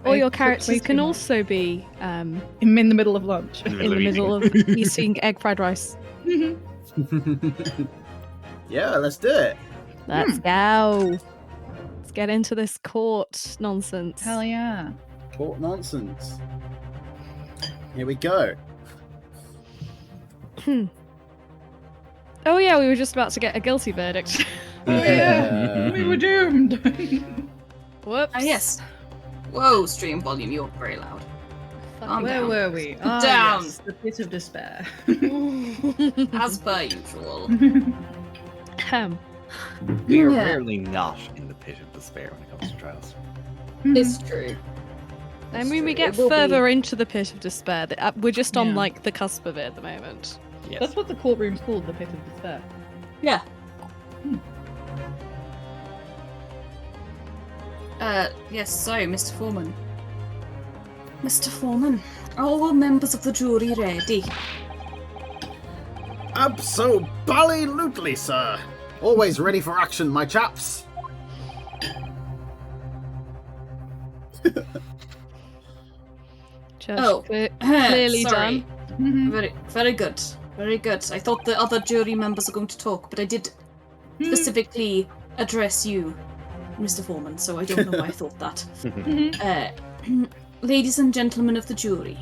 Or your characters can also be in the middle of lunch. In the middle of eating egg fried rice. Yeah, let's do it. Let's go. Let's get into this court nonsense. Hell yeah. Court nonsense. Here we go. Oh yeah, we were just about to get a guilty verdict. We were doomed. Whoops. Yes. Whoa, stream volume, you're very loud. Calm Where down. were we? Down. Yes, the pit of despair. As per usual. We are Yeah. rarely not in the pit of despair when it comes to trials. It's true. I mean, we get It will further into the pit of despair. We're just on Yeah. like the cusp of it at the moment. Yes. That's what the courtroom's called, the pit of despair. Yeah. Yes, so, Mr. Foreman. Mr. Foreman, are all members of the jury ready? Abso-bally-lutely, sir. Always ready for action, my chaps. Just clearly sorry. done. Very, very good. Very good. I thought the other jury members are going to talk, but I did specifically address you, Mr. Foreman, so I don't know why I thought that. Ladies and gentlemen of the jury,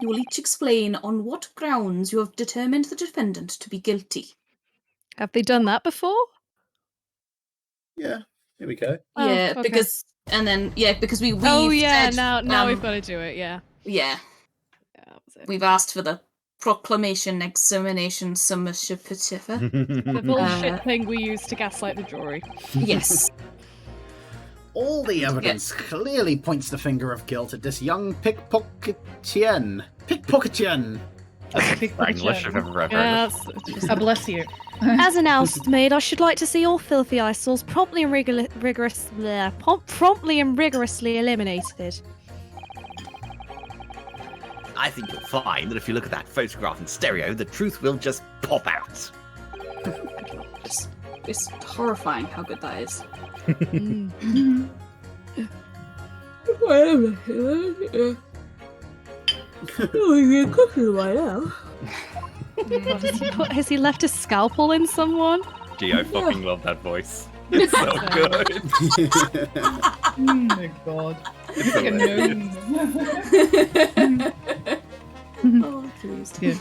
you will each explain on what grounds you have determined the defendant to be guilty. Have they done that before? Yeah, here we go. Oh, yeah, okay. because we Oh yeah, said, now we've got to do it. Yeah. yeah, That was it. we've asked for the proclamation, examination, submission, The bullshit thing we use to gaslight the jury. yes. All the evidence clearly points the finger of guilt at this young pickpocketian. Pickpocketian! English if I've ever heard Yeah, it. God bless you. as an housemaid, I should like to see all filthy eyesores promptly and rigorously eliminated. I think you'll find that if you look at that photograph in stereo, the truth will just pop out. It's horrifying how good that is. Has he left a scalpel in someone? Gee, I fucking love that voice. It's so good. Oh my god. It's Like a hilarious. Oh, please. Yeah.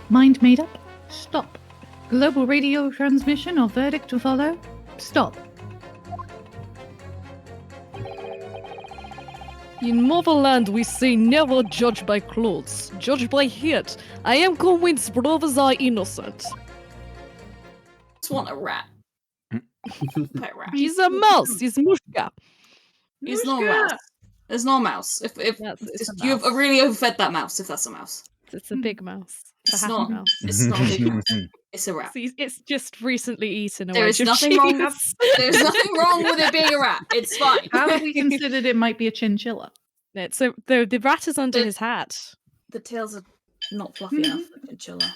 Mind made up? Stop. Global radio transmission or verdict to follow? Stop. In motherland, we say never judge by clothes, judge by head. I am convinced brothers are innocent. Just want a rat. Pet rat. He's a mouse. He's Mushka. He's not a mouse. There's no mouse. If It's a you've mouse. really overfed that mouse, if that's a mouse. It's a big mouse. It's a happy not. mouse. It's not a big mouse. It's a rat. It's just recently eaten a There wedge is of nothing wrong. cheese. There's nothing wrong with it being a rat. It's fine. Have we considered it might be a chinchilla? So the rat is under The- his hat. The tails are not fluffy enough for chinchilla.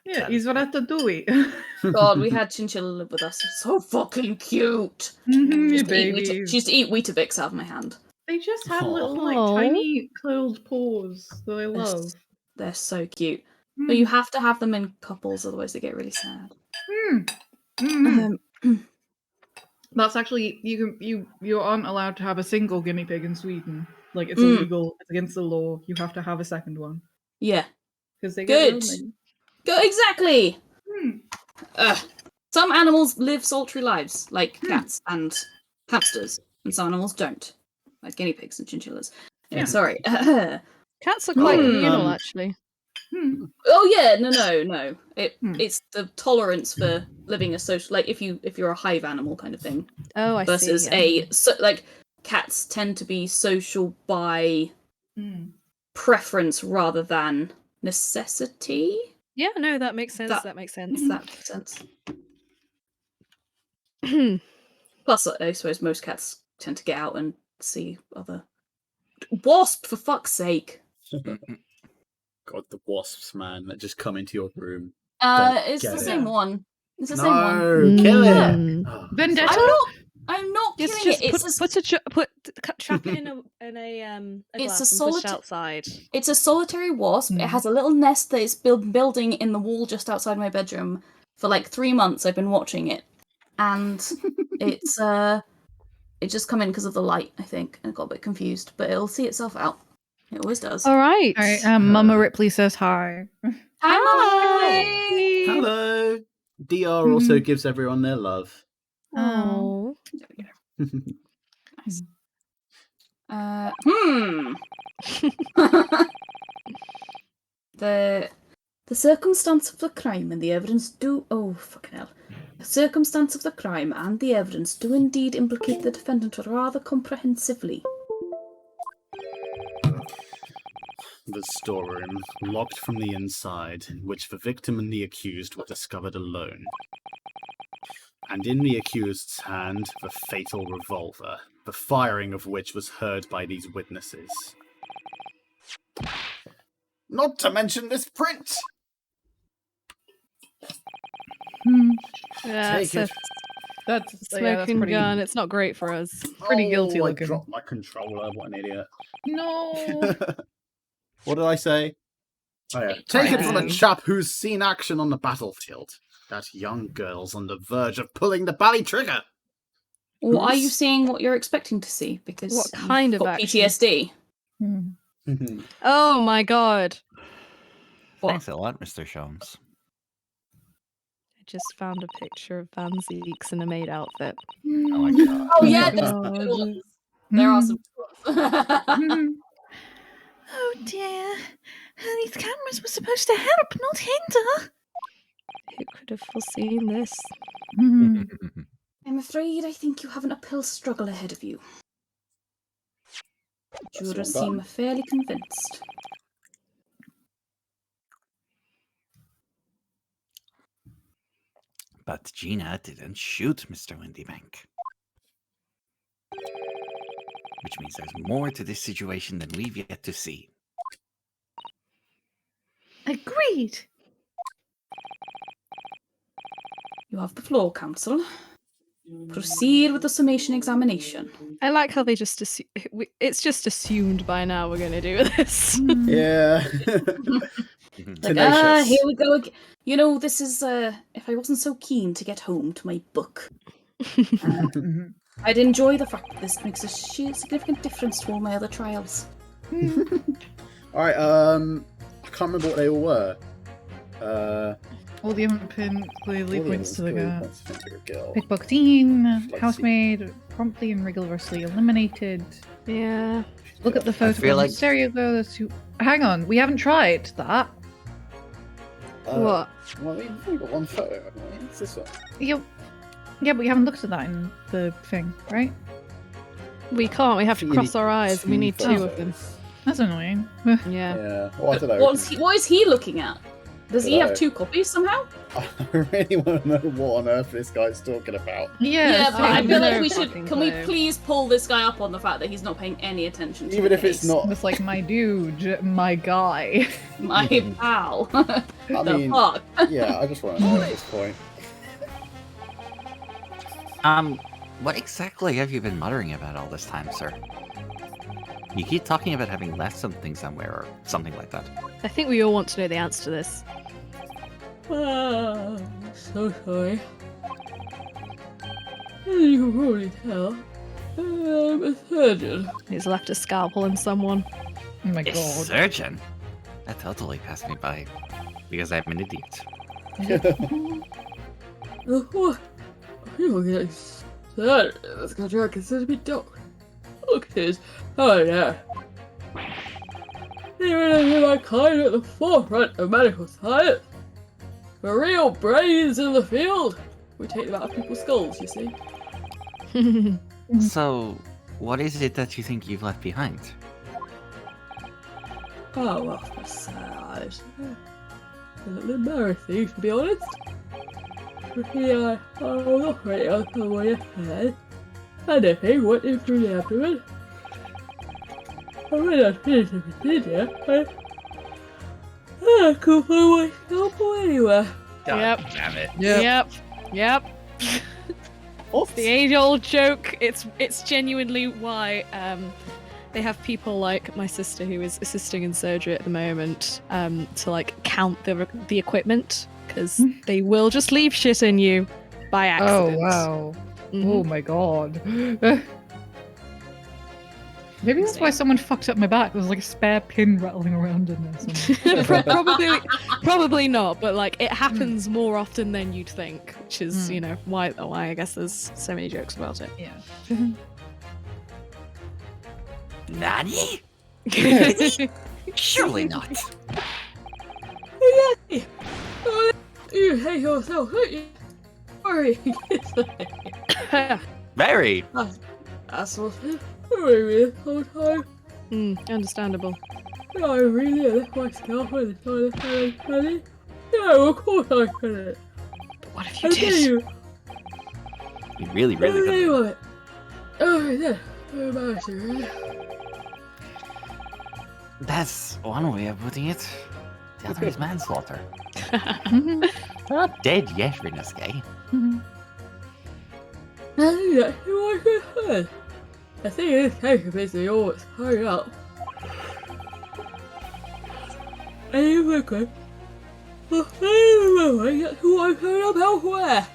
Yeah, he's ratatouille. God, we had chinchilla live with us. It's so fucking cute. You She babies. used to eat Weetabix out of my hand. They just have little, like, Aw. tiny curled paws that I love. They're so cute. But you have to have them in couples, otherwise they get really sad. That's actually you aren't allowed to have a single guinea pig in Sweden. Like it's illegal. It's against the law. You have to have a second one Yeah. because they Good. get lonely. Go exactly. Hmm. Some animals live sultry lives, like cats and hamsters, and some animals don't, like guinea pigs and chinchillas. Anyway, Yeah. sorry. Cats are quite communal, Um, actually. Oh yeah, no. It's the tolerance Hmm. for living a social, like if you're a hive animal kind of thing, Oh, I versus see. like cats tend to be social by Hmm. preference rather than necessity. Yeah, no, that makes sense. That- That makes sense. If that makes sense. Plus, I suppose most cats tend to get out and see other wasp. For fuck's sake! God, the wasps, man, that just come into your room. It's get the it. same one. It's the same one. No, kill Mm. it. Oh, Vendetta? I'm not Just, killing it. trap it in a It's glass a and push it solita- outside. It's a solitary wasp. It has a little nest that it's building in the wall just outside my bedroom. For like 3 months, I've been watching it, and it's it just come in because of the light, I think, and got a bit confused. But it'll see itself out. It always does. All right. All right, Mama Ripley says hi. Hi, Mummy! Hello. DR also gives everyone their love. Oh. Nice. The circumstance of the crime and the evidence do. Oh, fucking hell. The circumstance of the crime and the evidence do indeed implicate the defendant rather comprehensively. The storeroom, locked from the inside, in which the victim and the accused were discovered alone. And in the accused's hand, the fatal revolver, the firing of which was heard by these witnesses. Not to mention this print! Yeah, Take it's a it. That's smoking pretty, gun. It's not great for us. pretty guilty I looking. dropped my controller, what an idiot. No. What did I say? Oh, yeah. Take it from a chap who's seen action on the battlefield. That young girl's on the verge of pulling the bally trigger. Or are you seeing what you're expecting to see? Because What kind you've of got action? PTSD. Oh my god. Thanks a lot, Mr. Sholmes. I just found a picture of Van Zeeks in a maid outfit. Oh my god. Oh yeah, my there's some God. good ones. There are some good ones. Oh dear. These cameras were supposed to help, not hinder. Who could have foreseen this? I'm afraid I think you have an uphill struggle ahead of you. That's Jurors the wrong seem button. fairly convinced. But Gina didn't shoot Mr. Windybank. Which means there's more to this situation than we've yet to see. Agreed. You have the floor, counsel. Proceed with the summation examination. I like how they just it's just assumed by now we're going to do this. Yeah. Like, Tenacious. here we go again. You know, this is, if I wasn't so keen to get home to my book, I'd enjoy the fact that this makes a significant difference to all my other trials. Alright, I can't remember what they all were. All the evidence clearly points to the guy. girl. Pickpocketing, housemaid, promptly and rigorously eliminated. Yeah. Look at the photo feel of like- the stereo girl. Hang on, we haven't tried that. What? Well, we've only got one photo, haven't we? It's this one. Yeah, but we haven't looked at that in the thing, right? We can't. We have to You cross need our eyes. We two need two of them. photos. That's annoying. Yeah. Yeah. Well, I don't know. What is he looking at? Does he have Dunno. 2 copies somehow? I really want to know what on earth this guy's talking about. Yeah, but I feel like no we should. fucking Can we clue. please pull this guy up on the fact that he's not paying any attention to Even the if it's case? not. It's like my dude, my guy. My pal. I The mean, fuck? yeah, I just want to know at this point. What exactly have you been muttering about all this time, sir? You keep talking about having left something somewhere or something like that. I think we all want to know the answer to this. So sorry. As you can probably tell, I'm a surgeon. He's left a scalpel in someone. Oh my A god. surgeon? That totally passed me by. Because I'm an idiot. People get sad. This country I consider to be dope. Look at this. Oh yeah. Even my kind at the forefront of medical science. The real brains in the field. We take them out of people's skulls, you see. So, what is it that you think you've left behind? Oh, well, that's sad. A little embarrassing, to be honest. Yeah, I'm not ready on someone yesterday. And I think went in through the abdomen. And when I finished the procedure, I couldn't find my scalpel anywhere. God Yep. damn it. Yeah. Yep. Yep. What? The age-old joke. It's genuinely why they have people like my sister who is assisting in surgery at the moment to like count the equipment because they will just leave shit in you by accident. Oh wow. Mhm. Oh my god. Maybe that's why someone fucked up my back. There was like a spare pin rattling around in there somewhere. Probably not, but like it happens more often than you'd think, which is you know why I guess there's so many jokes about it. Yeah. Nani? Surely not. You hate yourself, don't you? Sorry. Very. That's what really the whole time. Understandable. I really left my scalp on the toilet, honey. No, of course I couldn't. But what if I you tell did? you. You really What do could. you want? Oh, yeah. So embarrassing, really. That's one way of putting it. The other is manslaughter. Not dead yet, Rinuske. That's what I heard. I think this case is busy always hurry up. And you okay? I get who I heard up elsewhere.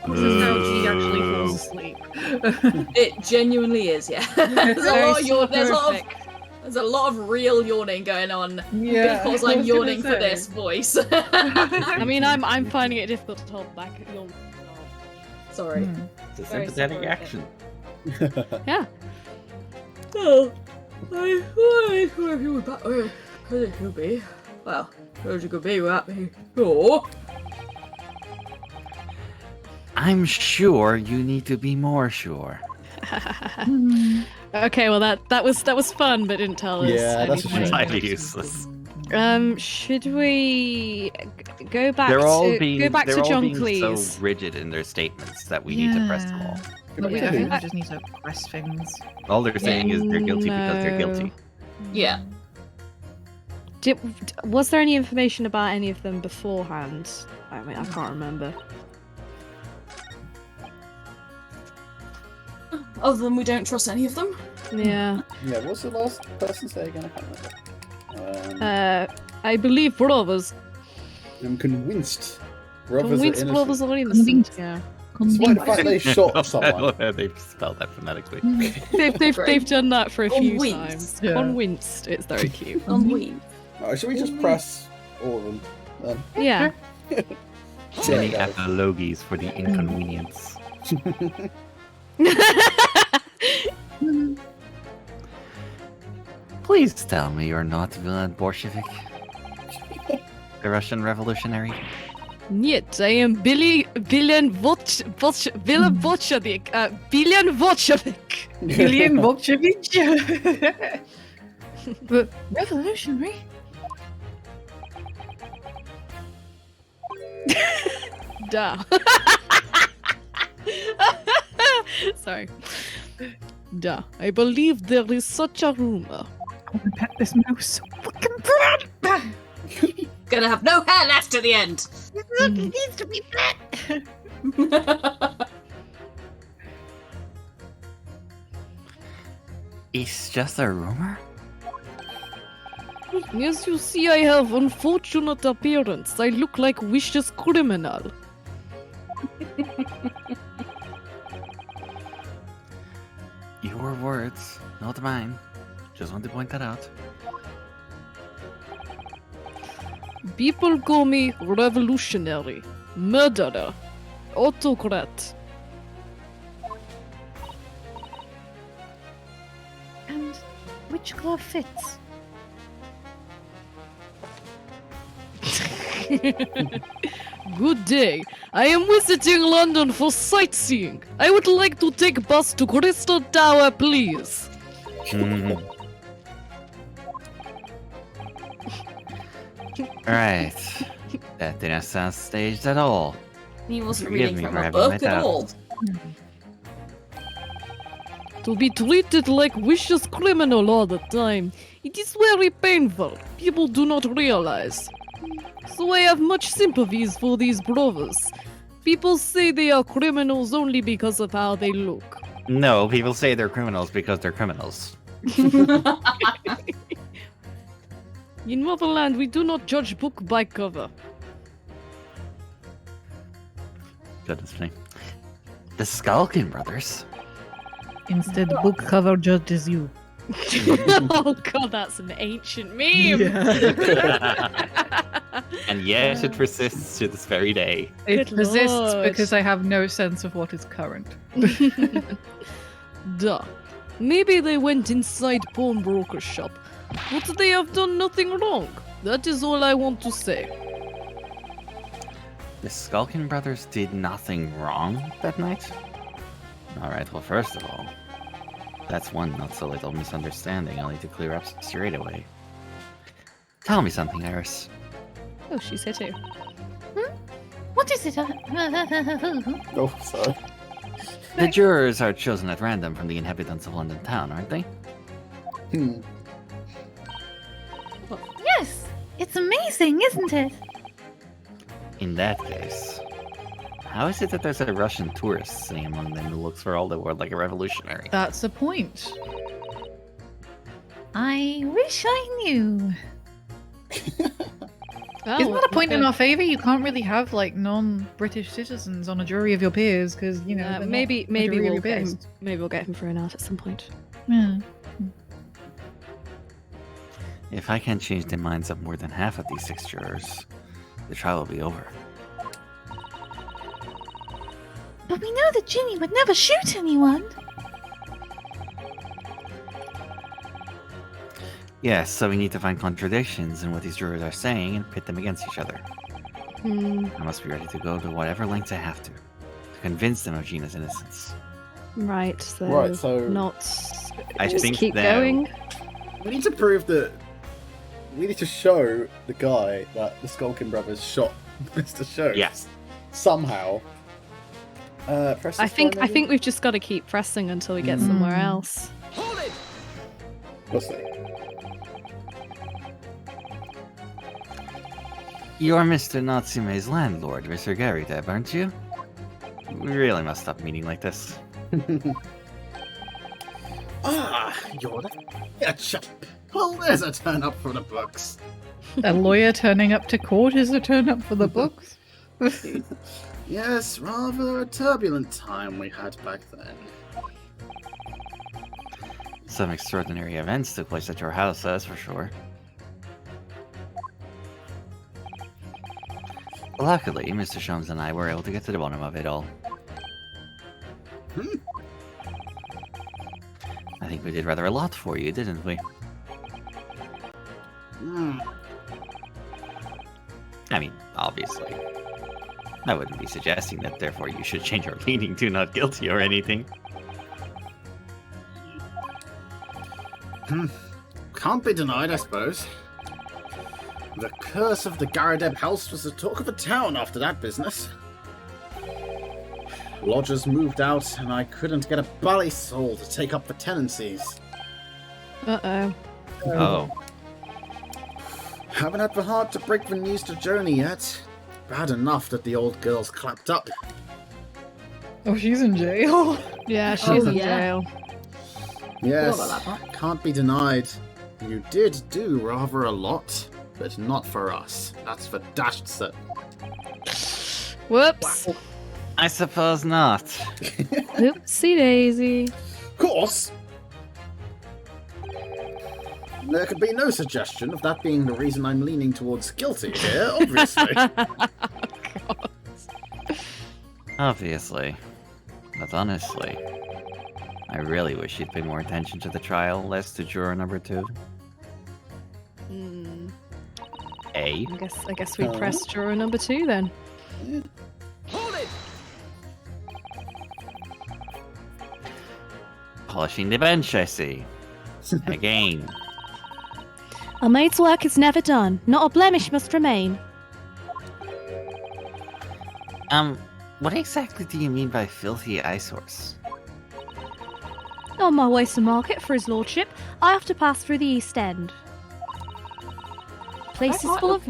This is how she actually falls asleep. It genuinely is, yeah. There's Horrific. a lot of real yawning going on Yeah. because I I'm was gonna yawning for say. this voice. I mean, I'm finding it difficult to hold back. Sorry. It's a Very sympathetic sorry. action. Yeah. Oh, I wish you were back where it could be. Well, where you could be without me. Sure. I'm sure you need to be more sure. Okay, well that was fun, but didn't tell us. Yeah, that's a anything. shame. Might be useless. Should we go back They're all to being, go back they're to all John, being please? so rigid in their statements that we need to press them all. No, I think we just need to press things. All they're saying is they're guilty because they're guilty. Yeah. Was there any information about any of them beforehand? I mean, I can't remember. Other than we don't trust any of them. Yeah. Yeah, what's the last person say again? I can't remember. I believe brothers. I'm convinced. Brothers Convinced are brothers innocent. are innocent. Yeah. Despite the fact they shot someone. They've spelled that phonetically. They've done that for a few Convinced. times. Yeah. Convinced. It's very cute. Alright, should we just press all of them? Then? Yeah. Many apologies for the inconvenience. Please tell me you're not Villain Bolshevik. The Russian revolutionary. Нет, I am Billion Bolshevik. Billion Bolshevik. William Bolshevik. But revolutionary. Duh. Sorry. Duh. I believe there is such a rumor. I'm gonna pet this mouse so fucking bad. Gonna have no hair left at the end. Look, it needs to be pet. It's just a rumor? As you see, I have unfortunate appearance. I look like vicious criminal. Your words, not mine. Just want to point that out. People call me revolutionary, murderer, autocrat. And which glove fits? Good day. I am visiting London for sightseeing. I would like to take bus to Crystal Tower, please. Right. That didn't sound staged at all. He wasn't Forgive reading me from for a having my book at all. doubts. To be treated like vicious criminal all the time. It is very painful. People do not realize. So I have much sympathies for these brothers. People say they are criminals only because of how they look. No, people say they're criminals because they're criminals. In Motherland, we do not judge book by cover. Goodness me. The Skulkin brothers. Instead, the book cover judges you. Oh god, that's an ancient meme. And yet it persists to this very day. It Good persists lord. because I have no sense of what is current. Duh. Maybe they went inside pawnbroker's shop, but they have done nothing wrong. That is all I want to say. The Skulkin brothers did nothing wrong that night? Alright, well, first of all, that's one not so little misunderstanding I'll need to clear up straight away. Tell me something, Iris. Oh, she's here too. What is it? Oh, sorry. The jurors are chosen at random from the inhabitants of London town, aren't they? Yes, it's amazing, isn't it? In that case, how is it that there's a Russian tourist sitting among them who looks for all the world like a revolutionary? That's the point. I wish I knew. Oh, Isn't that a point in okay. our favour? You can't really have like non-British citizens on a jury of your peers because you know they're not maybe a jury of we'll your get peers. him. Maybe we'll get him thrown out at some point. Yeah. If I can't change the minds of more than half of these 6 jurors, the trial will be over. But we know that Ginny would never shoot anyone. Yes, so we need to find contradictions in what these jurors are saying and pit them against each other. I must be ready to go to whatever lengths I have to convince them of Gina's innocence. Right. So. Right, so- not. I just think keep now- going. We need to prove that. We need to show the guy that the Skulkin brothers shot Mr. Show. Yes. Somehow. Press I this think one, maybe? we've just got to keep pressing until we get somewhere else. What's that? You're Mr. Natsume's landlord, Mr. Gary Deb, aren't you? We really must stop meeting like this. You're the chap. Well, there's a turn up for the books. A lawyer turning up to court is a turn up for the books. Yes, rather a turbulent time we had back then. Some extraordinary events took place at your house, that's for sure. Luckily, Mr. Sholmes and I were able to get to the bottom of it all. I think we did rather a lot for you, didn't we? I mean, obviously. I wouldn't be suggesting that therefore you should change your leaning to not guilty or anything. Can't be denied, I suppose. The curse of the Garadeb house was the talk of the town after that business. Lodgers moved out, and I couldn't get a bally soul to take up the tenancies. Uh-oh. Oh. Haven't had the heart to break the news to Joni yet. Bad enough that the old girl's clapped up. Oh, she's in jail. Yeah, she's in yeah. jail. Yes, Forgot about that. can't be denied. You did do rather a lot, but not for us. That's for dashed certain. Whoops. I suppose not. Oopsie daisy. Of course! There could be no suggestion of that being the reason I'm leaning towards guilty here, obviously. Obviously. But honestly, I really wish you'd pay more attention to the trial, less to juror number 2. A. I guess we press juror number 2 then. Polishing the bench, I see. Again. A maid's work is never done. Not a blemish must remain. What exactly do you mean by filthy eyesores? On my way to market for his lordship, I have to pass through the East End. Place is full of...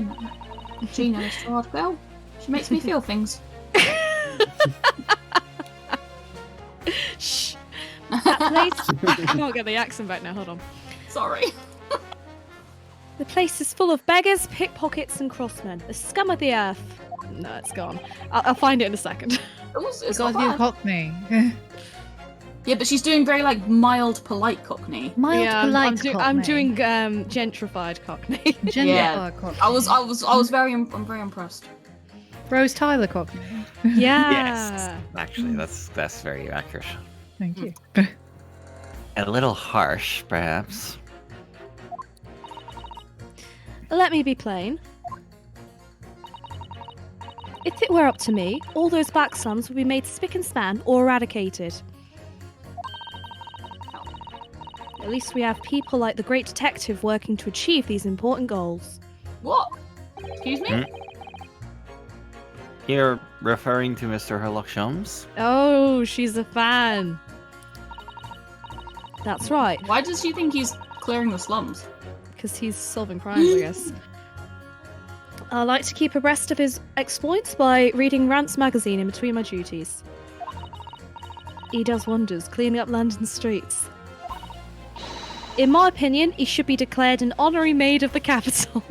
Gina is a hard girl. She makes me feel things. Shh. That place. I can't get the accent back now. Hold on. Sorry. The place is full of beggars, pickpockets, and crossmen. The scum of the earth. No, it's gone. I'll find it in a second. It's Gotta not do bad. Cockney. Yeah, but she's doing very like mild, polite Cockney. Mild, polite I'm Cockney. doing gentrified Cockney. Gentrified Cockney. I was I'm very impressed. Rose Tyler Cockney. Yeah. Yes, actually, that's very accurate. Thank you. A little harsh, perhaps. Let me be plain. If it were up to me, all those back slums would be made spick and span or eradicated. At least we have people like the Great Detective working to achieve these important goals. What? Excuse me? Hmm? You're referring to Mr. Herlock Sholmes? Oh, she's a fan. That's right, Why does she think he's clearing the slums? because he's solving crimes, I guess. I like to keep abreast of his exploits by reading Rant's magazine in between my duties. He does wonders cleaning up London's streets. In my opinion, he should be declared an honorary maid of the capital.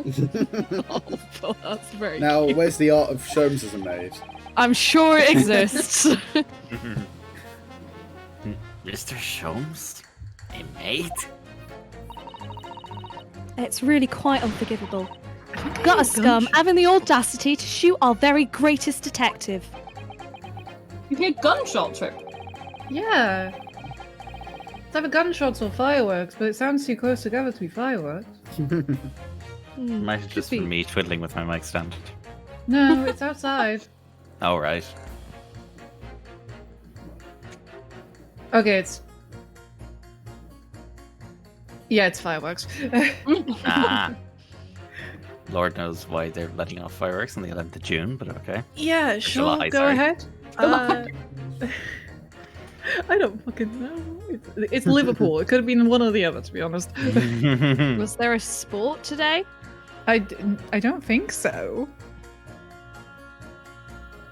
Oh, that's very Now, cute. where's the art of Sholmes as a maid? I'm sure it exists. Mr. Sholmes? A maid? It's really quite unforgivable. Gutter scum having the audacity to shoot our very greatest detective. You hear gunshot trip? Yeah. It's either gunshots or fireworks, but it sounds too close together to be fireworks. Might have just be. been me twiddling with my mic stand. No, it's outside. Oh, right. Okay, it's... Yeah, it's fireworks. Ah. Lord knows why they're letting off fireworks on the 11th of June, but okay. Yeah, sure, July, go sorry. ahead. I don't fucking know. It's Liverpool. It could have been one or the other, to be honest. Was there a sport today? I don't think so.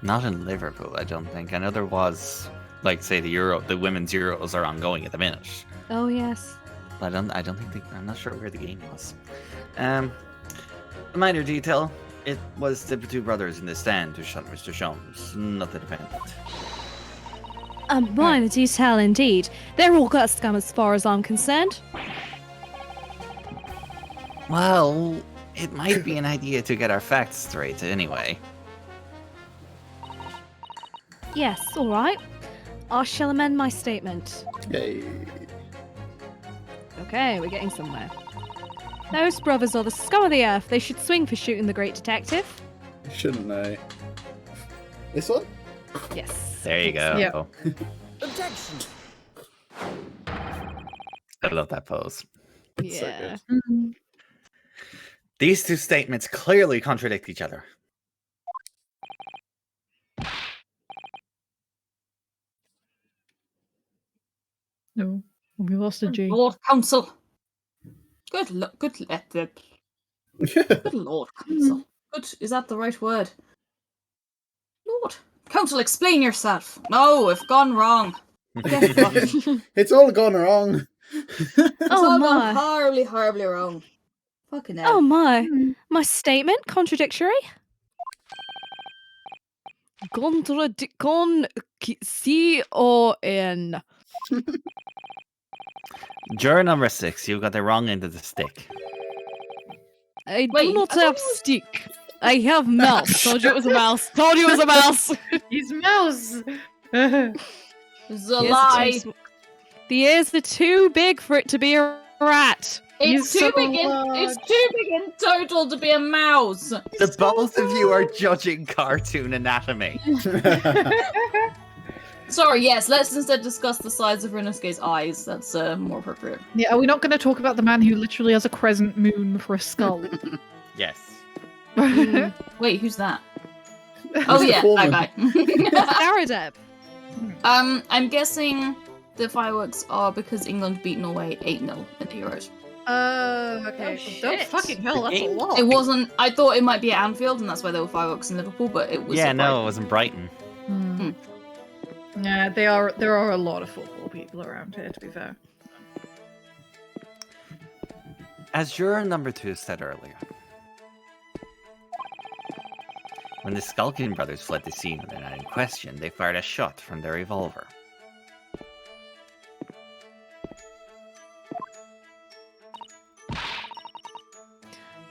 Not in Liverpool, I don't think. I know there was, like, say, the women's Euros are ongoing at the minute. Oh yes. But I don't think I'm not sure where the game was. A minor detail, it was the two brothers in the stand who shot Mr. Sholmes, not the defendant. A minor detail indeed. They're all gutter scum as far as I'm concerned. Well, it might be an idea to get our facts straight anyway. Yes, all right. I shall amend my statement. Yay. Okay, we're getting somewhere. Those brothers are the scum of the earth. They should swing for shooting the Great Detective. Shouldn't they? This one? Yes. There you go. Yeah. Objection. I love that pose. It's so Yeah. good. These two statements clearly contradict each other. No, we lost a G. Lord Council. Good Lord Council. Good, is that the right word? Lord Council, explain yourself. No, we've gone wrong. Get fucked. It's all gone wrong. It's Oh all my. gone horribly, horribly wrong. Fucking hell. Oh my. My statement contradictory? Contradiction. Juror number 6, you got the wrong end of the stick. I Wait, do not I thought have stick. I have mouse. Told you it was a mouse. Told you it was a mouse. He's mouse. It's a Ears are lie. too the ears are too big for it to be a rat. It's You're too so big. It's too big in total to be a mouse. The both of you are judging cartoon anatomy. Sorry. Yes. Let's instead discuss the size of Rinuske's eyes. That's more appropriate. Yeah, are we not going to talk about the man who literally has a crescent moon for a skull? Yes. Wait, who's that? Oh Mr. yeah, Foreman. that guy. Garadeb. I'm guessing the fireworks are because England beat Norway 8-0 in the Euros. Okay. Oh, Oh, shit. fucking hell, that's a It- lot. It wasn't. I thought it might be at Anfield, and that's why there were fireworks in Liverpool. But it was. Yeah, at no, it Brighton. was in Brighton. Hmm. Yeah, there are a lot of football people around here, to be fair. As juror number 2 said earlier, when the Skulkin brothers fled the scene when they're not in question, they fired a shot from their revolver.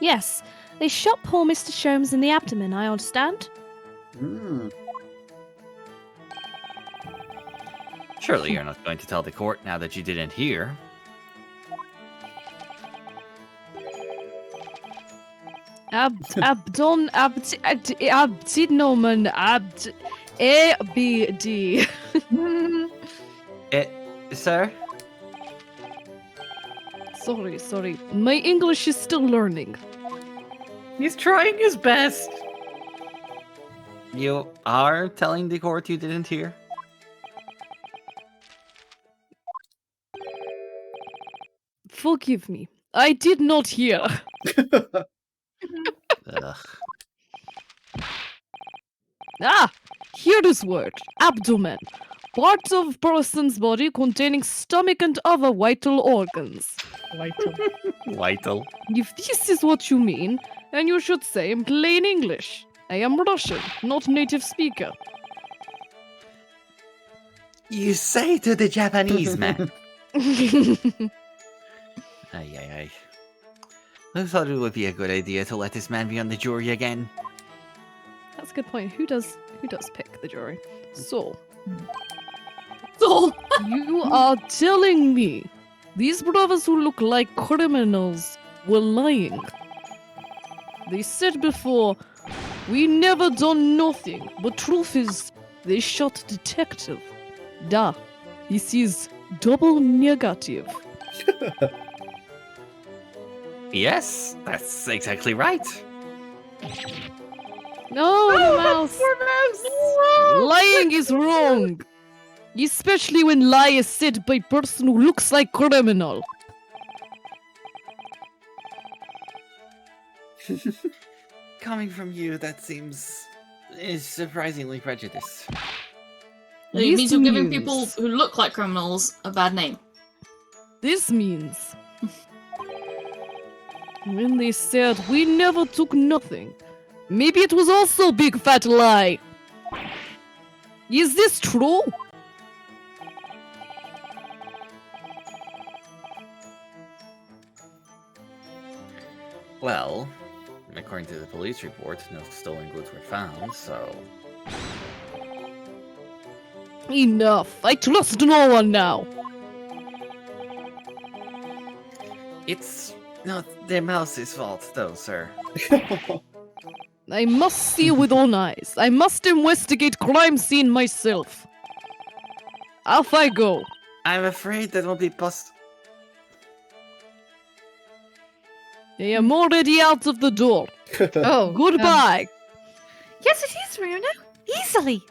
Yes, they shot poor Mr. Sholmes in the abdomen, I understand. Hmm. Surely you're not going to tell the court now that you didn't hear. Abdon, abdinomen, ABD. Sir? Sorry. My English is still learning. He's trying his best. You are telling the court you didn't hear? Forgive me. I did not hear. Ugh. Here is word. Abdomen. Part of person's body containing stomach and other vital organs. Vital. If this is what you mean, then you should say in plain English. I am Russian, not native speaker. You say to the Japanese man. Ay. I thought it would be a good idea to let this man be on the jury again. That's a good point. Who does pick the jury? So, you are telling me these brothers who look like criminals were lying? They said before, we never done nothing, but truth is, they shot detective. This is double negative. Yes, that's exactly right. No, Mouse. Lying is wrong. Especially when lie is said by person who looks like criminal. Coming from you, that seems surprisingly prejudiced. It means you're giving people who look like criminals a bad name. This means when they said we never took nothing, maybe it was also a big fat lie. Is this true? Well, according to the police report, no stolen goods were found, so... Enough. I trust no one now. It's not the mouse's fault, though, sir. I must see with own eyes. I must investigate crime scene myself. Off I go. I'm afraid that won't be I am already out of the door. Oh, Goodbye. Yes, it is, Runa. Easily.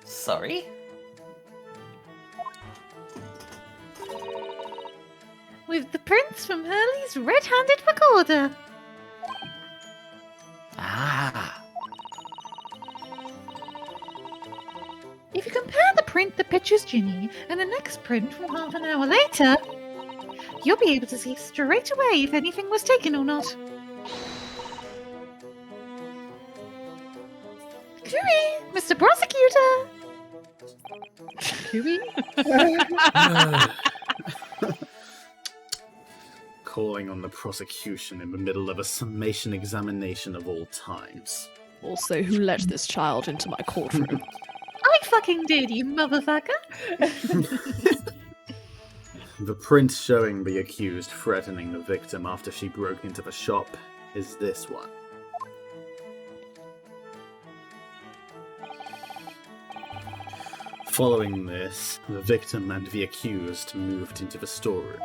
Sorry? With the prints from Hurley's red-handed recorder. Ah. If you compare the print that pictures Ginny and the next print from half an hour later, you'll be able to see straight away if anything was taken or not. Cooey, Mr. Prosecutor! Cooey? Calling on the prosecution in the middle of a summation examination of all times. Also, who let this child into my courtroom? I fucking did, you motherfucker! The print showing the accused threatening the victim after she broke into the shop is this one. Following this, the victim and the accused moved into the storeroom.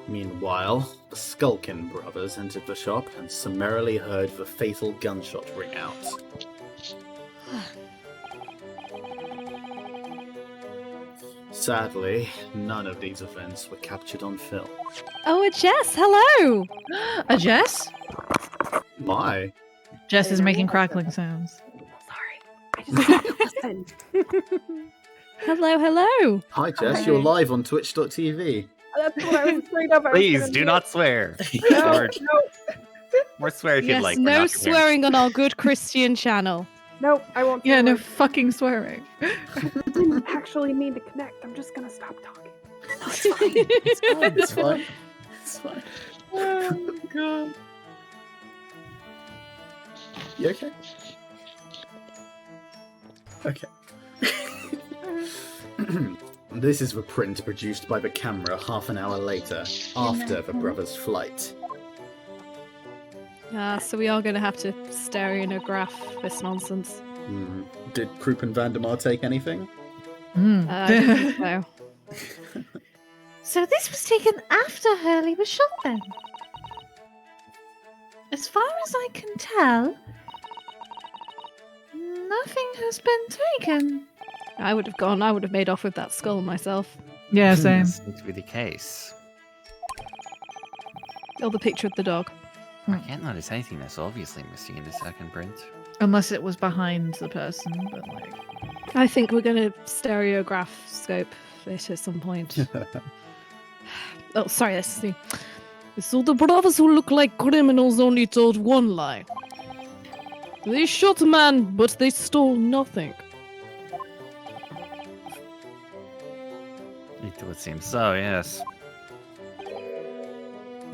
Meanwhile, the Skulkin brothers entered the shop and summarily heard the fatal gunshot ring out. Sadly, none of these events were captured on film. Oh, Jess, hello! A Jess? My. Jess is making crackling sounds. Sorry. I just have to listen. Hello. Hi, Jess. You're live on Twitch.tv. That's what I was afraid of. Please do not swear. No, Or swear if you'd Yes, like. we're no not your parents. swearing on our good Christian channel. no, I won't. Yeah, say no words. fucking swearing. I didn't actually mean to connect. I'm just gonna stop talking. It's fine. It's fine. Oh god. You okay? Okay. This is the print produced by the camera half an hour later, after the brothers' flight. So we are going to have to stereograph this nonsense. Did Krupp and Vandemar take anything? I don't think so. So this was taken after Hurley was shot then? As far as I can tell, nothing has been taken. I would have made off with that skull myself. Yeah, same. This seems to be the case. Or the picture of the dog. I can't notice anything that's obviously missing in the second print. Unless it was behind the person, but like. I think we're going to stereograph scope it at some point. Oh, sorry, this is me. So the brothers who look like criminals only told one lie. They shot a man, but they stole nothing. It would seem so, yes.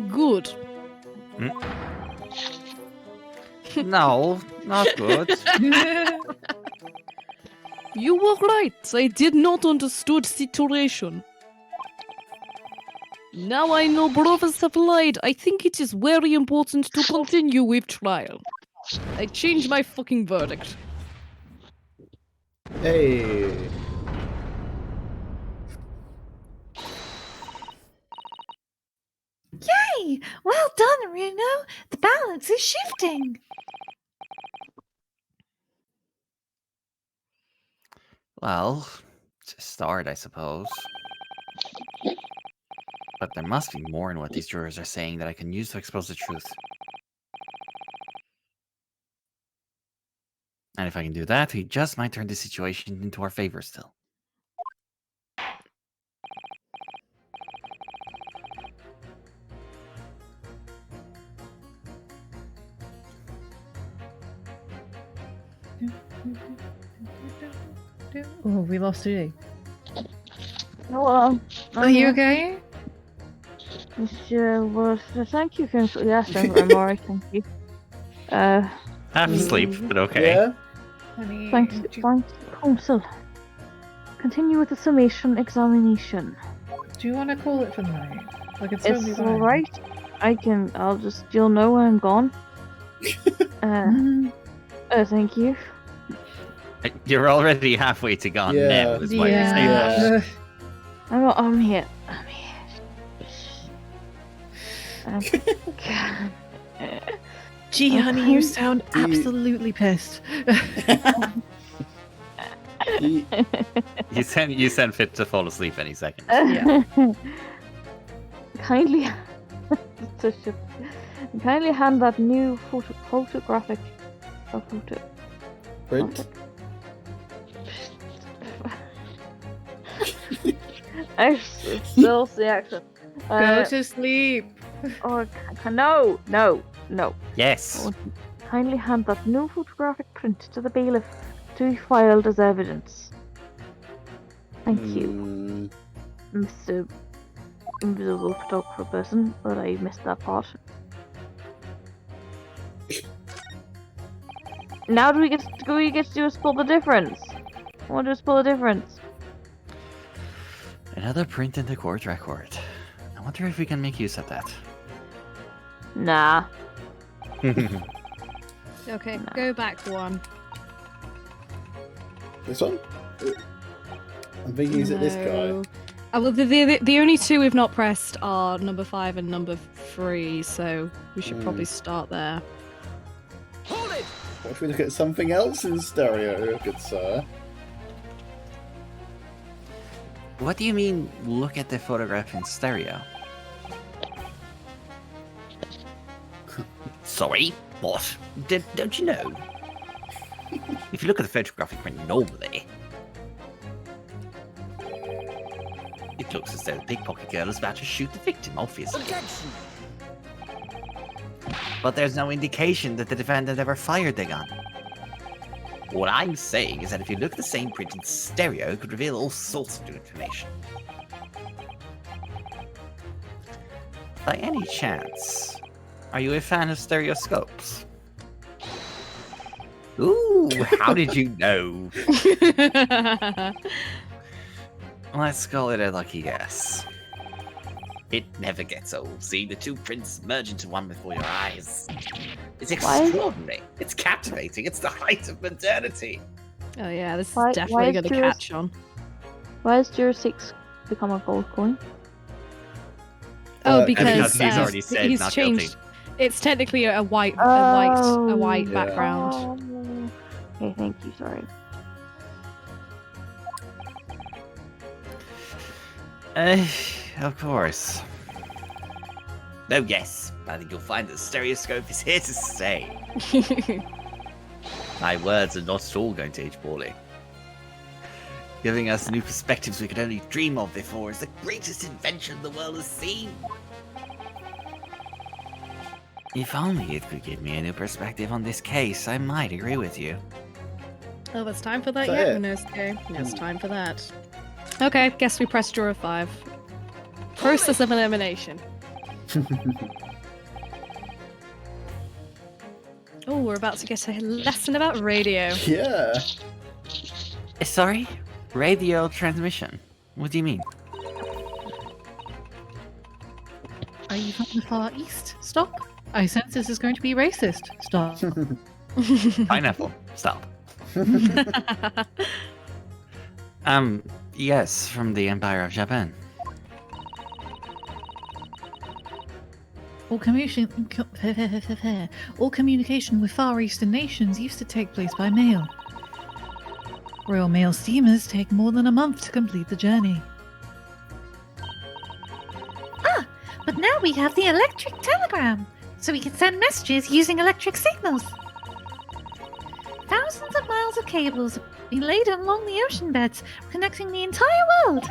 Good. No, not good. You were right. I did not understood situation. Now I know brothers have lied. I think it is very important to continue with trial. I change my fucking verdict. Hey. Yay! Well done, Reno. The balance is shifting. Well, it's a start, I suppose. But there must be more in what these jurors are saying that I can use to expose the truth. And if I can do that, we just might turn the situation into our favor still. Oh, we lost Judy. Hello. Are you okay? Well, thank you, Council. Yes, I'm alright, thank you. Half asleep, but okay. Yeah? Thanks, Council. Continue with the summation examination. Do you want to call it for the night? Like, it's totally It's fine. alright. You'll know when I'm gone. Thank you. You're already halfway to gone Yeah. now, is what you're saying. Yeah. I'm here. Gee, honey, you sound Do you- absolutely pissed. You- You sound fit to fall asleep any second. Kindly, kindly hand that new photographic. Print? I still see accent. Go to sleep. No. Yes. Kindly hand that new photographic print to the bailiff to be filed as evidence. Thank you, Mr. Invisible Photographer person, but I missed that part. Now do we get to do a split the difference? I want to split the difference. Another print in the court record. I wonder if we can make use of that. Nah. Okay, go back one. This one? I'm thinking, is it this guy? Well, the only two we've not pressed are number 5 and number 3, so we should probably start there. What if we look at something else in stereo, good sir? What do you mean, look at the photograph in stereo? Sorry, what? Don't you know? If you look at the photographic print normally, it looks as though the pickpocket girl is about to shoot the victim, obviously. Objection! But there's no indication that the defendant ever fired the gun. What I'm saying is that if you look at the same print in stereo, it could reveal all sorts of new information. By any chance, are you a fan of stereoscopes? Ooh, how did you know? Let's call it a lucky guess. It never gets old, seeing the two prints merge into one before your eyes. It's extraordinary. It's captivating. It's the height of modernity. Oh yeah, this is definitely going to catch on. Why has Juror 6 become a gold coin? Oh, because he's already said he's not changed. guilty. It's technically a white background. Oh. Okay, thank you. Sorry. Of course. Oh yes, I think you'll find that the stereoscope is here to stay. My words are not at all going to age poorly. Giving us new perspectives we could only dream of before is the greatest invention the world has seen. If only it could give me a new perspective on this case, I might agree with you. Oh, it's time for that Is that yet? it? No, okay. No, it's time for that. Okay, guess we press draw 5. Process of elimination. Oh, we're about to get a lesson about radio. Yeah. Sorry? Radio transmission? What do you mean? Are you from the Far East? Stop. I sense this is going to be racist. Stop. Pineapple. Stop. Yes, from the Empire of Japan. All communication with Far Eastern nations used to take place by mail. Royal Mail steamers take more than a month to complete the journey. Ah, but now we have the electric telegram, so we can send messages using electric signals. Thousands of miles of cables have been laid along the ocean beds, connecting the entire world.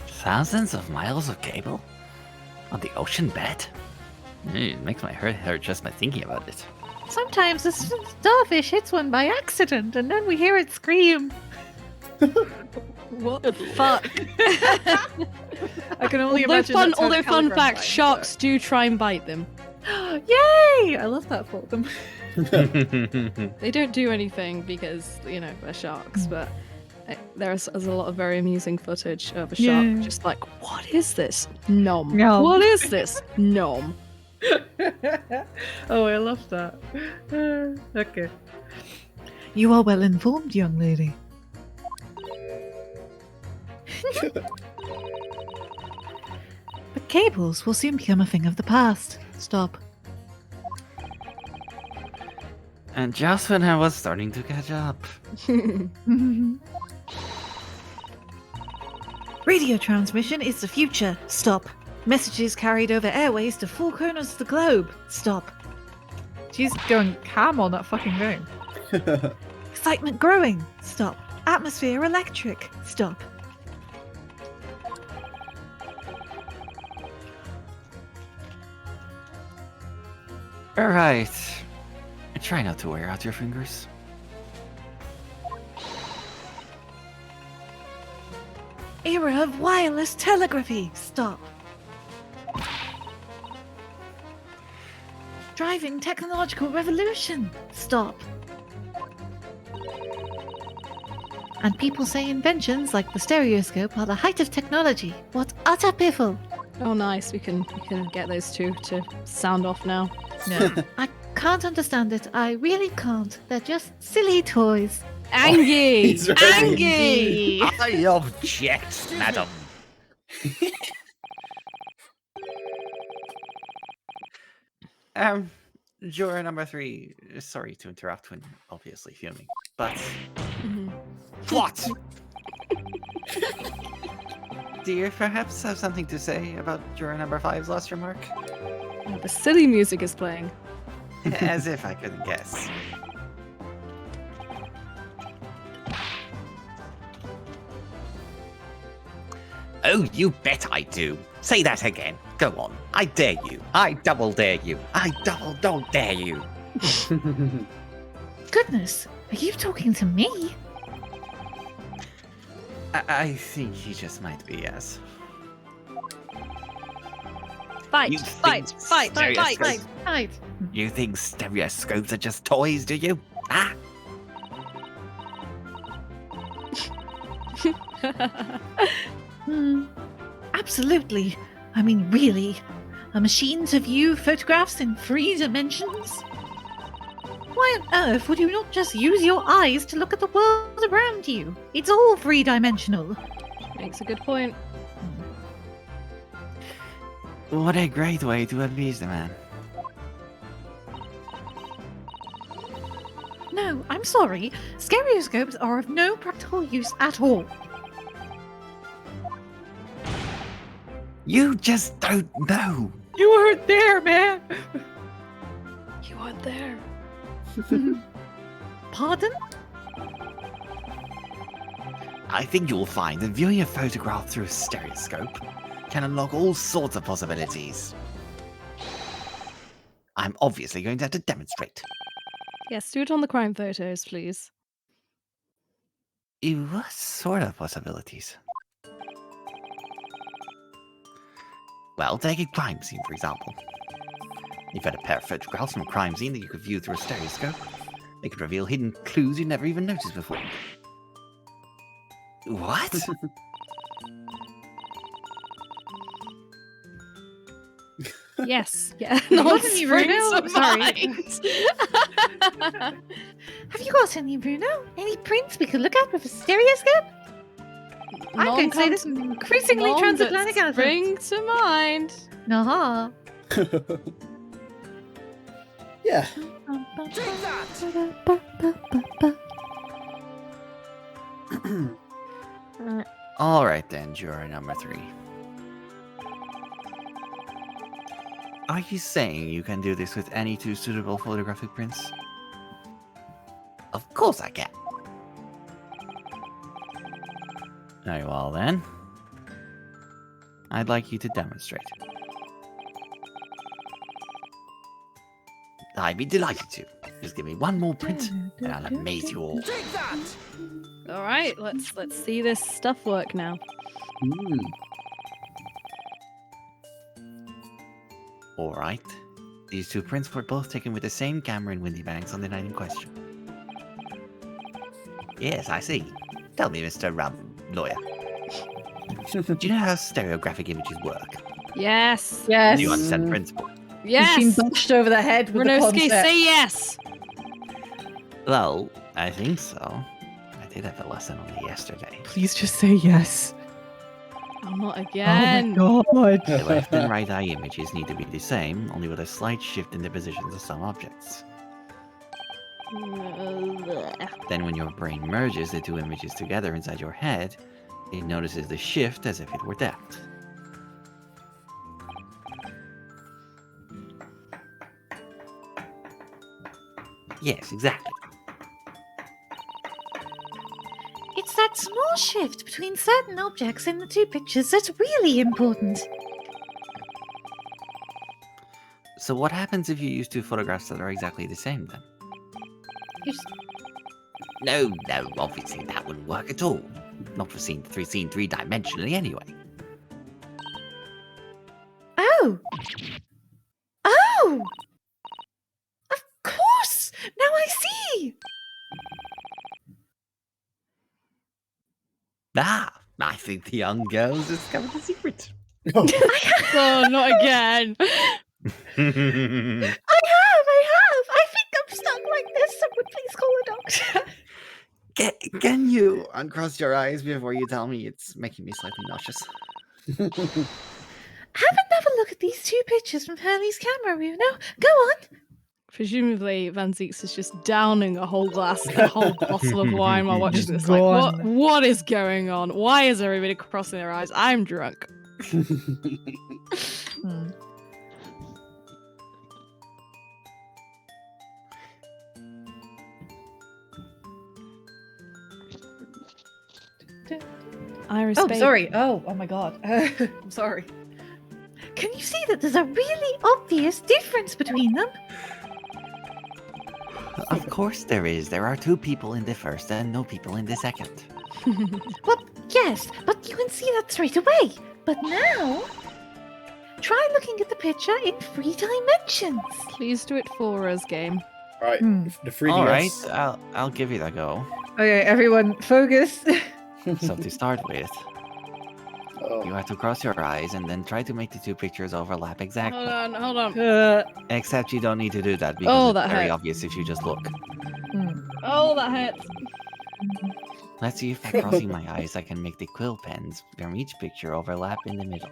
Thousands of miles of cable? On the ocean bed? It makes my heart hurt just by thinking about it. Sometimes a starfish hits one by accident, and then we hear it scream. What the fuck? I can only imagine. Although fun fact, sharks do try and bite them. Yay! I love that for them. They don't do anything because, you know, they're sharks, but there's a lot of very amusing footage of a shark just like, what is this? Nom. Nom. What is this? Nom. Oh, I love that. Okay. You are well informed, young lady. But cables will soon become a thing of the past. Stop. And just when I was starting to catch up. Radio transmission is the future. Stop. Messages carried over airways to four corners of the globe. Stop. She's going ham on that fucking thing. Excitement growing. Stop. Atmosphere electric. Stop. Alright. Try not to wear out your fingers. Era of wireless telegraphy. Stop. Driving technological revolution. Stop. And people say inventions like the stereoscope are the height of technology. What utter piffle! Oh, nice. We can get those two to sound off now. No, I can't understand it. I really can't. They're just silly toys. Angie! He's ready. Angie! I object, madam. Juror number 3, sorry to interrupt when obviously fuming. But Mhm. what? Do you perhaps have something to say about juror number 5's last remark? Oh, the silly music is playing. As if I couldn't guess. Oh, you bet I do. Say that again. Go on. I dare you. I double dare you. I double don't dare you. Goodness, are you talking to me? I think he just might be, yes. Fight, You fight, think fight, fight, fight, stereoscopes- fight. Right. You think stereoscopes are just toys, do you? Ah? Absolutely. I mean, really. A machine to view photographs in 3 dimensions? Why on earth would you not just use your eyes to look at the world around you? It's all 3-dimensional. Makes a good point. What a great way to appease the man. No, I'm sorry. Stereoscopes are of no practical use at all. You just don't know. You weren't there, man. You weren't there. Pardon? I think you'll find that viewing a photograph through a stereoscope can unlock all sorts of possibilities. I'm obviously going to have to demonstrate. Yes, do it on the crime photos, please. What sort of possibilities? Well, take a crime scene, for example. You've had a pair of photographs from a crime scene that you could view through a stereoscope. They could reveal hidden clues you never even noticed before. What? Yes, yeah. Not Nonsense any Bruno. springs to Sorry. mind. Have you got any, Bruno? Any prints we could look at with a stereoscope? I'm going to say this increasingly None that transatlantic accent. spring to mind. Nah. Yeah. Alright then, juror number 3. Are you saying you can do this with any 2 suitable photographic prints? Of course I can. Very well then. I'd like you to demonstrate. I'd be delighted to. Just give me one more print, and I'll amaze you all. All right, let's see this stuff work now. Alright. These 2 prints were both taken with the same camera in Windy Banks on the night in question. Yes, I see. Tell me, Mr. Lawyer. Do you know how stereographic images work? Yes. Yes. Do you understand the principle? Yes. Machine bashed over the head with the Renoski, concept. say yes. Well, I think so. I did have a lesson on it yesterday. Please just say yes. Oh, not again. Oh my god. The left and right eye images need to be the same, only with a slight shift in the positions of some objects. Then when your brain merges the 2 images together inside your head, it notices the shift as if it were depth. Yes, exactly. It's that small shift between certain objects in the 2 pictures that's really important. So what happens if you use 2 photographs that are exactly the same then? You just- No, obviously that wouldn't work at all. Not for scene 3-dimensionally anyway. Oh! Oh! Of course! Now I see! Ah, I think the young girls discovered the secret. Oh, not again. I have! I think I'm stuck like this. Someone please call a doctor. Can you uncross your eyes before you tell me? It's making me slightly nauseous. Have another look at these 2 pictures from Hurley's camera, Bruno. Go on. Presumably, Van Zieks is just downing a whole bottle of wine while watching Just this. Like, gone. what is going on? Why is everybody crossing their eyes? I'm drunk. Iris, Oh, babe. sorry. Oh my god. I'm sorry. Can you see that there's a really obvious difference between them? Of course there is. There are 2 people in the first and no people in the second. Well, yes, but you can see that straight away. But now, try looking at the picture in 3 dimensions. Please do it for us, game. Right, the 3DS. All right, I'll give it a go. Okay, everyone, focus. So to start with, Oh. you have to cross your eyes and then try to make the 2 pictures overlap exactly. Hold on. Except you don't need to do that because Oh, it's that very hurt. obvious if you just look. Oh, that hurts. Let's see if by crossing my eyes I can make the quill pens from each picture overlap in the middle.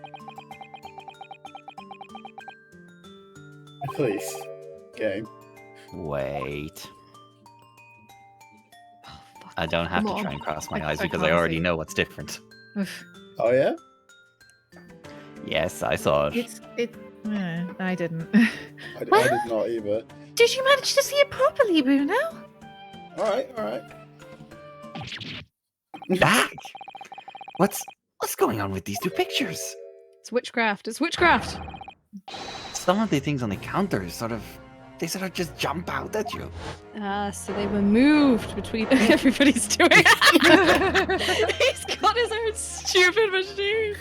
Please. Game. Wait. Oh, fuck. I don't have Come to on. try and cross my I- eyes I because I can't already see. know what's different. Oh, yeah? Yes, I saw it. I didn't. I did not either. Did you manage to see it properly, Bruno? Alright. Back! What's going on with these 2 pictures? It's witchcraft. It's witchcraft. Some of the things on the counter they sort of just jump out at you. So they were moved between. Everybody's doing it. He's got his own stupid machine.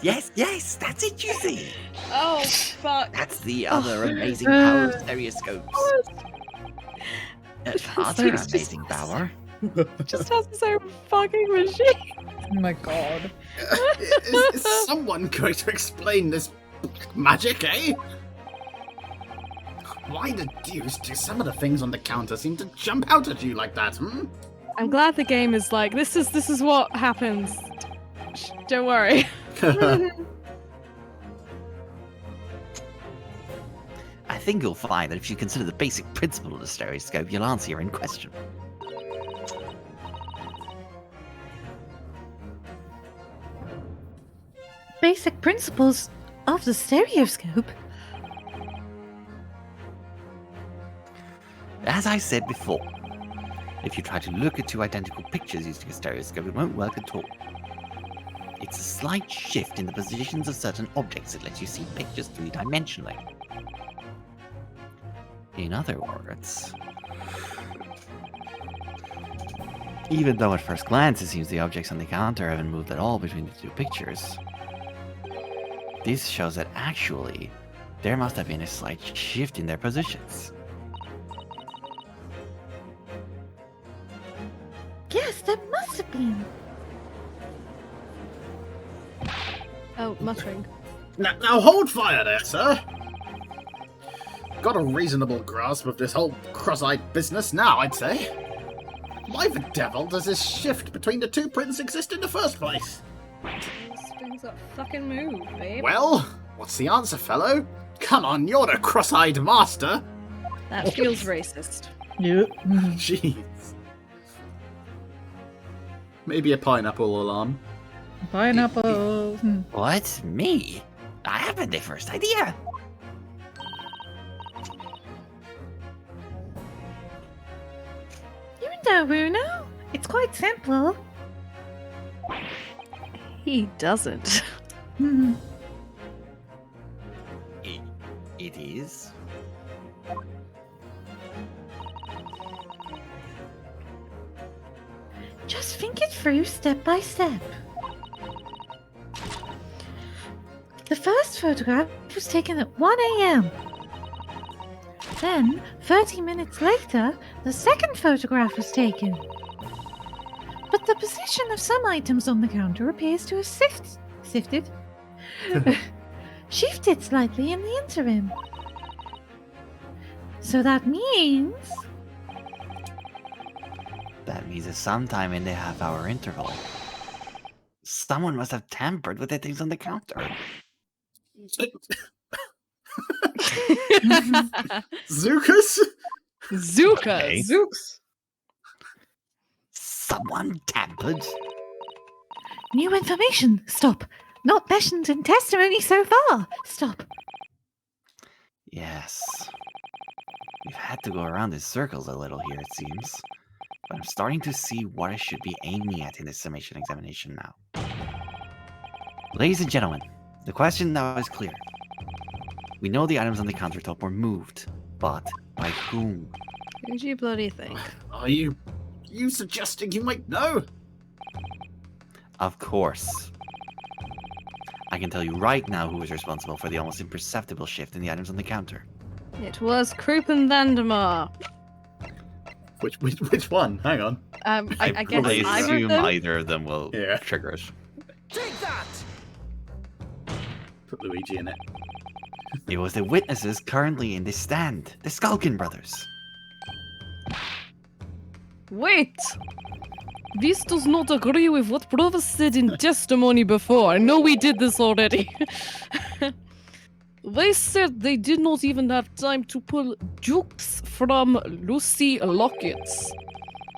Yes, that's it, you see. Oh, fuck. That's the other amazing power of stereoscopes. Other It's just- amazing power. Just has his own fucking machine. Oh my god. Is someone going to explain this magic, eh? Why the deuce do some of the things on the counter seem to jump out at you like that, hmm? I'm glad the game is like, this is what happens. Don't worry. I think you'll find that if you consider the basic principle of the stereoscope, you'll answer your own question. Basic principles of the stereoscope? As I said before, if you try to look at 2 identical pictures using a stereoscope, it won't work at all. It's a slight shift in the positions of certain objects that lets you see pictures 3-dimensionally. In other words, even though at first glance it seems the objects on the counter haven't moved at all between the 2 pictures, this shows that actually there must have been a slight shift in their positions. Yes, there must have been. Oh, muttering. Now hold fire there, sir. Got a reasonable grasp of this whole cross-eyed business now, I'd say. Why the devil does this shift between the 2 prints exist in the first place? Springs up fucking move, babe. Well, what's the answer, fellow? Come on, you're the cross-eyed master. That feels racist. Yep. Jeez. Maybe a pineapple alarm. Pineapple. What? Me? I haven't the first idea. You know, Bruno. It's quite simple. He doesn't. It is. Just think it through step by step. The first photograph was taken at 1 a.m. Then, 30 minutes later, the second photograph was taken. But the position of some items on the counter appears to have shifted slightly in the interim. So that means... That means that sometime in the half-hour interval, someone must have tampered with the things on the counter. Zukas? Zukas. Okay. Zooks. Someone tampered? New information. Stop. Not mentioned in testimony so far. Stop. Yes. We've had to go around in circles a little here, it seems. But I'm starting to see what I should be aiming at in this summation examination now. Ladies and gentlemen, the question now is clear. We know the items on the countertop were moved, but by whom? Who do you bloody think? Are you suggesting you might know? Of course. I can tell you right now who is responsible for the almost imperceptible shift in the items on the counter. It was Krupp and Vandemar. Which one? Hang on. I guess I either assume of them. either of them will Yeah. trigger it. Put Luigi in it. It was the witnesses currently in the stand, the Skulkin brothers. Wait! This does not agree with what brothers said in testimony before. I know we did this already. They said they did not even have time to pull jukes from Lucy lockets.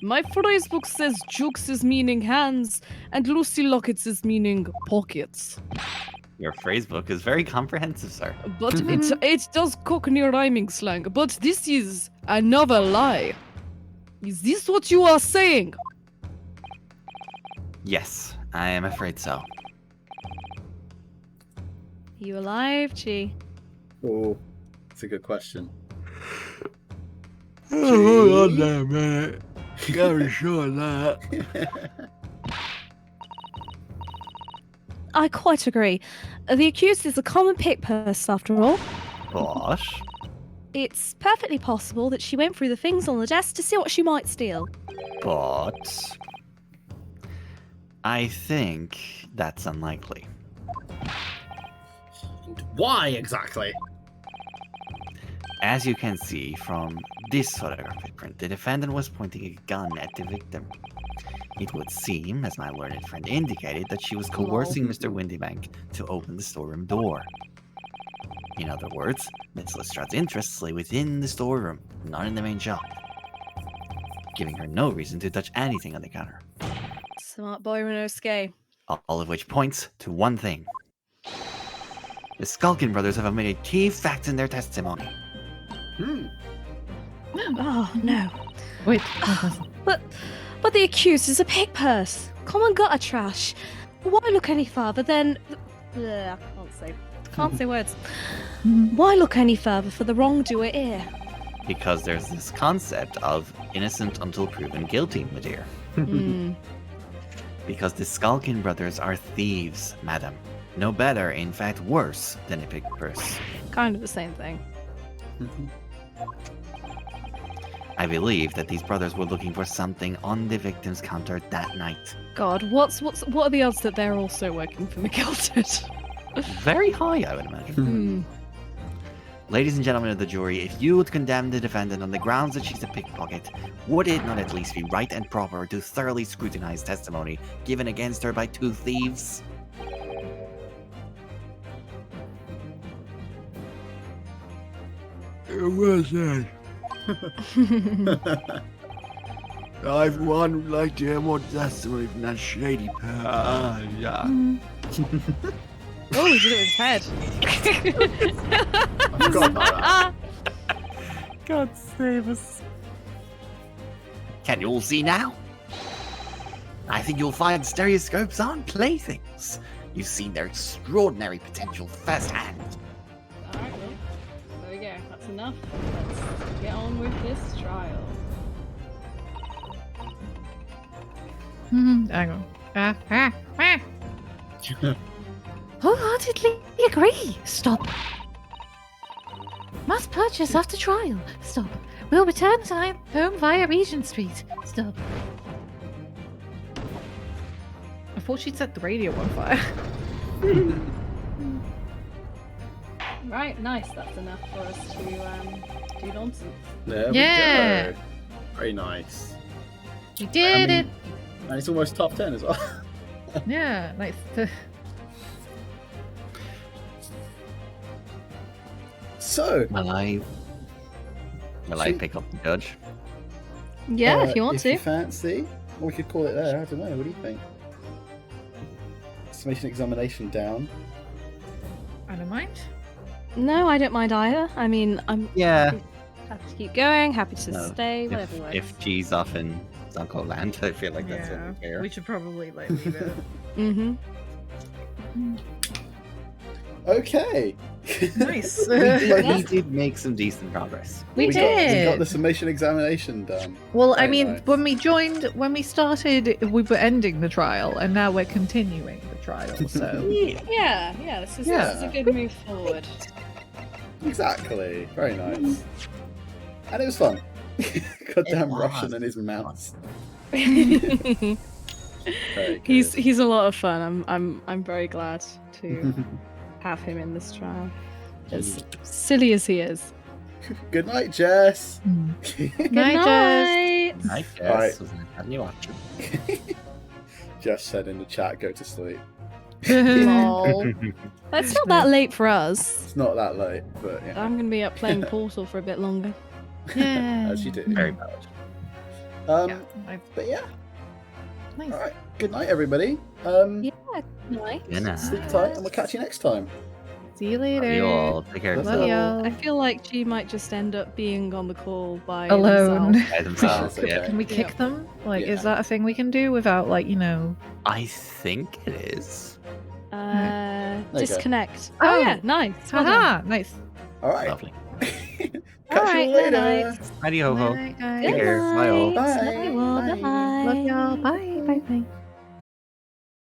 My phrase book says jukes is meaning hands, and Lucy lockets is meaning pockets. Your phrase book is very comprehensive, sir. But it does Cockney rhyming slang. But this is another lie. Is this what you are saying? Yes, I am afraid so. You alive, G? Oh, that's a good question. Hold on there a minute. Gotta show that. I quite agree. The accused is a common pick purse, after all. But It's perfectly possible that she went through the things on the desk to see what she might steal. I think that's unlikely. Why exactly? As you can see from this photographic print, the defendant was pointing a gun at the victim. It would seem, as my learned friend indicated, that she was coercing Mr. Windybank to open the storeroom door. In other words, Miss Lestrad's interests lay within the storeroom, not in the main shop, giving her no reason to touch anything on the counter. Smart boy Renoske. All of which points to one thing. The Skulkin brothers have omitted key facts in their testimony. Oh, no. Wait. But the accused is a pick purse. Common gutter trash. Why look any further than... I can't say words. Why look any further for the wrongdoer here? Because there's this concept of innocent until proven guilty, my dear. Because the Skulkin brothers are thieves, madam. No better, in fact worse, than a pick purse. Kind of the same thing. I believe that these brothers were looking for something on the victim's counter that night. God, what are the odds that they're also working for McGilted? Very high, I would imagine. Ladies and gentlemen of the jury, if you would condemn the defendant on the grounds that she's a pickpocket, would it not at least be right and proper to thoroughly scrutinize testimony given against her by two thieves? It was that. I, for one, would like to hear more testimony from that shady pair. Yeah. Oh, he did it with his head. I forgot about that. God save us. Can you all see now? I think you'll find stereoscopes aren't playthings. You've seen their extraordinary potential firsthand. Alright, well, there we go. That's enough. Let's get on with this trial. Hang on. Wholeheartedly agree. Stop. Must purchase after trial. Stop. Will return time home via Regent Street. Stop. I thought she'd set the radio on fire. Right, nice. That's enough for us to do nonsense. There we Yeah. go. Very nice. You did it. And it's almost top 10 as well. Yeah, nice. So, Will I pick up the judge? Yeah, if you want if to. you fancy, or we could call it there. I don't know. What do you think? Summation examination down. I don't mind. No, I don't mind either. I mean, I'm Yeah. happy to keep going, happy to No, stay, whatever works. If G's off in Sunco Land, I feel like that's Yeah, only fair. we should probably like leave it. Mm-hmm. Okay. Nice. We did make some decent progress. We we did. got the summation examination done. Well, I Very mean, nice. when we started, we were ending the trial, and now we're continuing the trial. So Yeah, this is a good move forward. Exactly. Very nice. And it was fun. Goddamn was. Russian and his mouse. Very good. He's a lot of fun. I'm very glad to have him in this trial. As silly as he is. Good night, Jess. Good Night, night. I guess. Alright. Was nice having you watch. Jess said in the chat, go to sleep. Lol. It's not that late for us. It's not that late, but you know, I'm gonna be up playing Portal for a bit longer. yeah, as you do. Very valid. But yeah. nice. Alright. Good night, everybody. Yeah, nice. Good night. Sleep tight, and we'll catch you next time. See you later. You all take care of Love yourself. y'all. I feel like G might just end up being on the call by Alone. himself. By themselves, Okay. yeah. Can we kick Yeah. them? Like, Yeah. is that a thing we can do without, like, I think it is. you go. Disconnect. Oh. Oh yeah, nice. Well done. Haha, nice. Alright. Lovely. Catch Alright, you later. night. Mighty ho ho. Night, guys. Take care. Bye all. Bye. Bye. Bye. Love y'all. Bye. Bye. Bye.